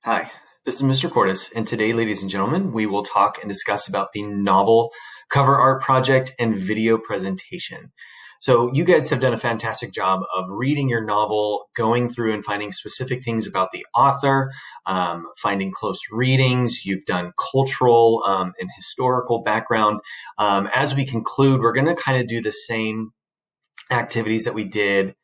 Hi, this is Mr. Cordes, and today, ladies and gentlemen, we will talk and discuss about the novel cover art project and video presentation. So you guys have done a fantastic job of reading your novel, going through and finding specific things about the author, finding close readings. You've done cultural and historical background. As we conclude, we're going to kind of do the same activities that we did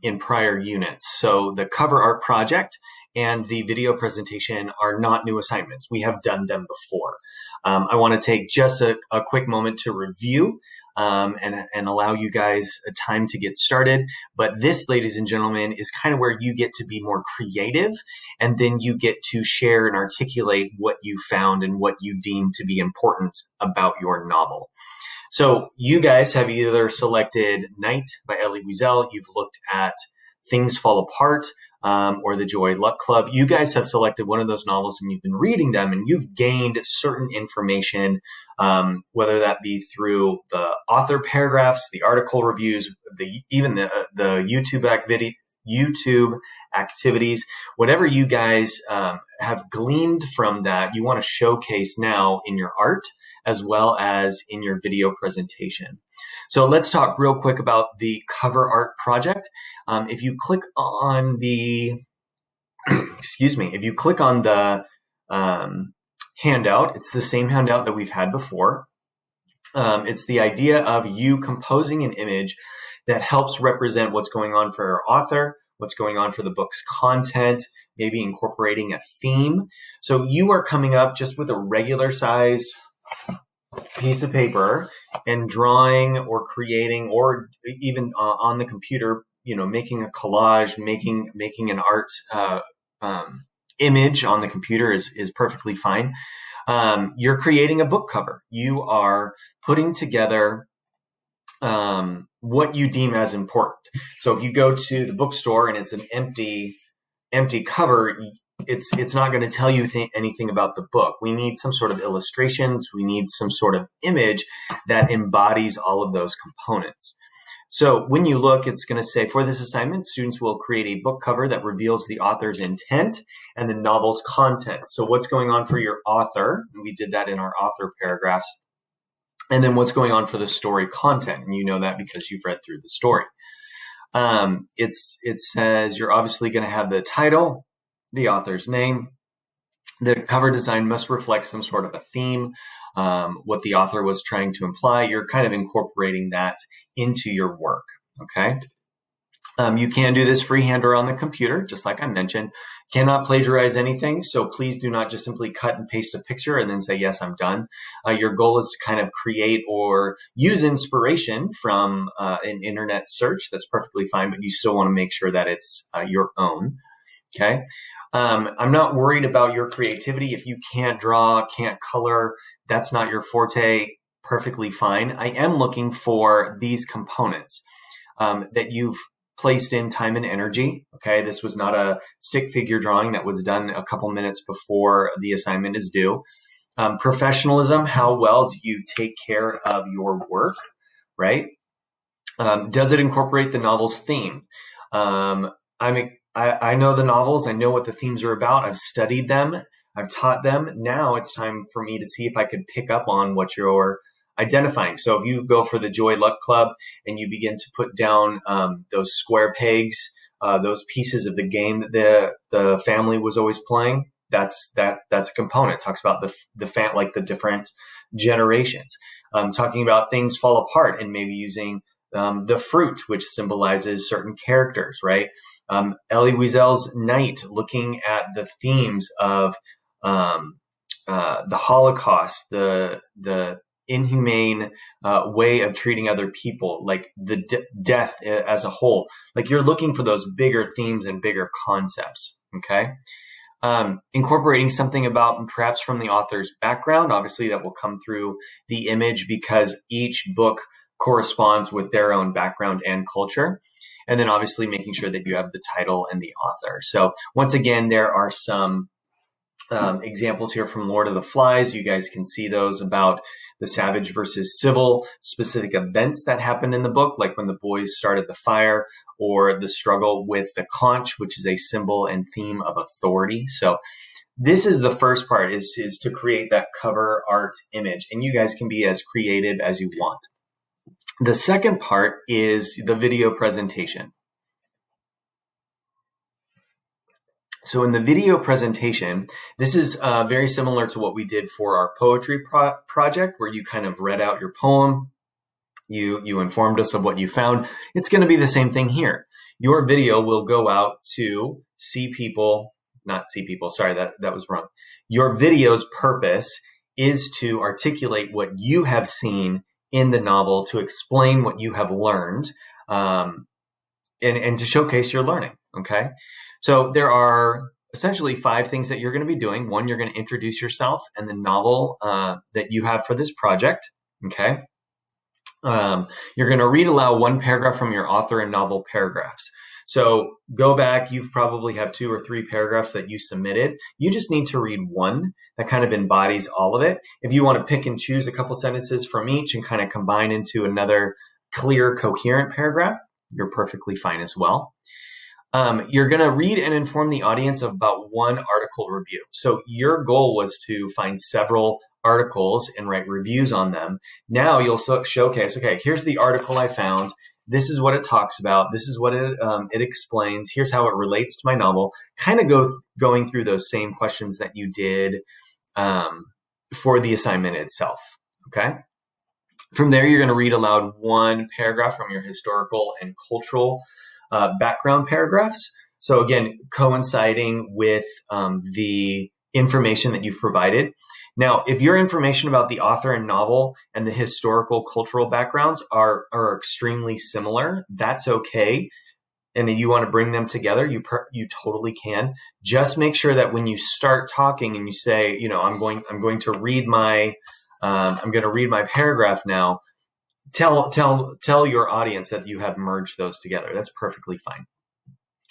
in prior units. So the cover art project and the video presentation are not new assignments. We have done them before. I want to take just a quick moment to review and allow you guys a time to get started. But this, ladies and gentlemen, is kind of where you get to be more creative, and then you get to share and articulate what you found and what you deem to be important about your novel. So you guys have either selected Night by Elie Wiesel, you've looked at Things Fall Apart, or The Joy Luck Club. You guys have selected one of those novels and you've been reading them and you've gained certain information, whether that be through the author paragraphs, the article reviews, even the YouTube activities, whatever you guys have gleaned from that, you want to showcase now in your art as well as in your video presentation. So let's talk real quick about the cover art project. If you click on the, if you click on the handout, it's the same handout that we've had before. It's the idea of you composing an image that helps represent what's going on for our author, what's going on for the book's content, maybe incorporating a theme. So you are coming up just with a regular size piece of paper and drawing or creating, or even on the computer, making a collage, making an art image on the computer is perfectly fine. You're creating a book cover. You are putting together what you deem as important. So if you go to the bookstore and it's an empty cover, it's not going to tell you anything about the book. We need some sort of illustrations. We need some sort of image that embodies all of those components. So when you look, it's going to say, for this assignment, students will create a book cover that reveals the author's intent and the novel's content. So what's going on for your author? And we did that in our author paragraphs. And then what's going on for the story content. And you know that because you've read through the story. It says you're obviously going to have the title, the author's name. The cover design must reflect some sort of a theme, what the author was trying to imply. You're kind of incorporating that into your work, okay? You can do this freehand or on the computer, just like I mentioned. Cannot plagiarize anything, so please do not just simply cut and paste a picture and then say, yes, I'm done. Your goal is to kind of create or use inspiration from an internet search. That's perfectly fine, but you still want to make sure that it's your own, okay? I'm not worried about your creativity. If you can't draw, can't color, that's not your forte, perfectly fine. I am looking for these components that you've placed in time and energy. Okay, this was not a stick figure drawing that was done a couple minutes before the assignment is due. Professionalism, how well do you take care of your work, right? Does it incorporate the novel's theme? I know the novels. I know what the themes are about. I've studied them. I've taught them. Now it's time for me to see if I could pick up on what you're identifying. So if you go for the Joy Luck Club and you begin to put down those square pegs, those pieces of the game that the family was always playing, that's a component. It talks about the different generations. Talking about Things Fall Apart and maybe using the fruit, which symbolizes certain characters, right? Elie Wiesel's Night, looking at the themes of the Holocaust, the inhumane way of treating other people, like the death as a whole. Like you're looking for those bigger themes and bigger concepts, okay? Incorporating something about perhaps from the author's background. Obviously, that will come through the image because each book corresponds with their own background and culture. And then obviously making sure that you have the title and the author. So once again, there are some examples here from Lord of the Flies. You guys can see those about the savage versus civil, specific events that happened in the book, like when the boys started the fire, or the struggle with the conch, which is a symbol and theme of authority. So this is the first part, is to create that cover art image, and you guys can be as creative as you want. The second part is the video presentation. So in the video presentation, this is very similar to what we did for our poetry project, where you kind of read out your poem, you informed us of what you found. It's going to be the same thing here. Your video will go out to sorry, that was wrong. Your video's purpose is to articulate what you have seen in the novel, to explain what you have learned, and to showcase your learning, okay? So there are essentially 5 things that you're going to be doing. 1, you're going to introduce yourself and the novel that you have for this project, okay? You're going to read aloud 1 paragraph from your author and novel paragraphs. So go back, you probably have 2 or 3 paragraphs that you submitted. You just need to read 1 that kind of embodies all of it. If you want to pick and choose a couple sentences from each and kind of combine into another clear, coherent paragraph, you're perfectly fine as well. You're going to read and inform the audience about 1 article review. So your goal was to find several articles and write reviews on them. Now you'll showcase, okay, here's the article I found. This is what it talks about. This is what it explains. Here's how it relates to my novel. Kind of going through those same questions that you did for the assignment itself, okay? From there, you're going to read aloud 1 paragraph from your historical and cultural background paragraphs. So again, coinciding with the information that you've provided. Now, if your information about the author and novel and the historical cultural backgrounds are extremely similar, that's okay. And you want to bring them together, you totally can. Just make sure that when you start talking and you say, you know, I'm going to read my paragraph now, tell your audience that you have merged those together. That's perfectly fine.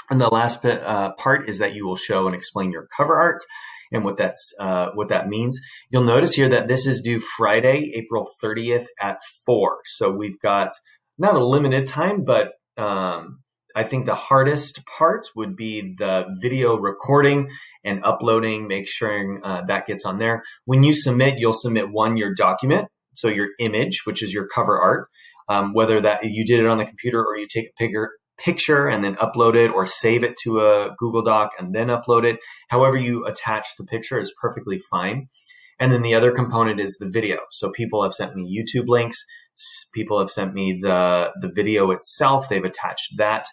And the last part is that you will show and explain your cover art and what that means. You'll notice here that this is due Friday, April 30th at 4. So we've got not a limited time, but I think the hardest part would be the video recording and uploading, make sure that gets on there. When you submit, you'll submit your document. So your image, which is your cover art, whether that you did it on the computer or you take a picture and then upload it, or save it to a Google Doc and then upload it. However you attach the picture is perfectly fine. And then the other component is the video. So people have sent me YouTube links. People have sent me the video itself. They've attached that.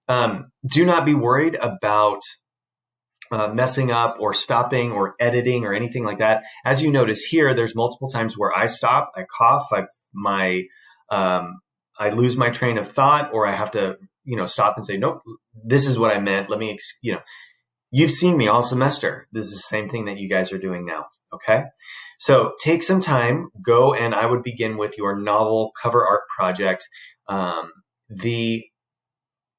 Do not be worried about messing up or stopping or editing or anything like that. As you notice here, there's multiple times where I stop, I cough, I lose my train of thought, or I have to, stop and say, nope, this is what I meant. Let me, you've seen me all semester. This is the same thing that you guys are doing now. Okay. So take some time, go, and I would begin with your novel cover art project. The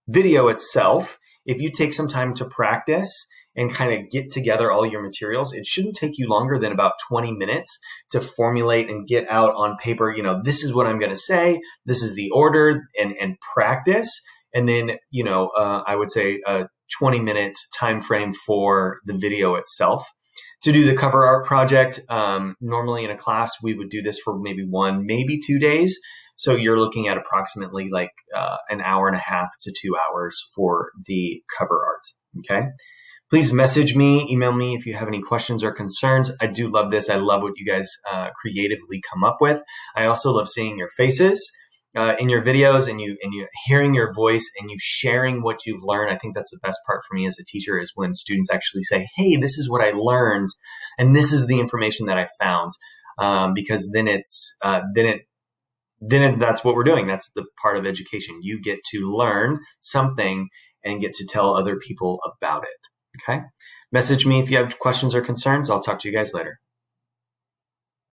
video itself, if you take some time to practice and kind of get together all your materials, it shouldn't take you longer than about 20 minutes to formulate and get out on paper, this is what I'm going to say, this is the order, and practice. And then, I would say a 20-minute time frame for the video itself. To do the cover art project, normally in a class, we would do this for maybe 1, maybe 2 days. So you're looking at approximately like an hour and a half to 2 hours for the cover art, okay? Please message me, email me if you have any questions or concerns. I do love this. I love what you guys creatively come up with. I also love seeing your faces in your videos, and you hearing your voice and you sharing what you've learned. I think that's the best part for me as a teacher, is when students actually say, hey, this is what I learned, and this is the information that I found, because then that's what we're doing. That's the part of education. You get to learn something and get to tell other people about it. Okay. Message me if you have questions or concerns. I'll talk to you guys later.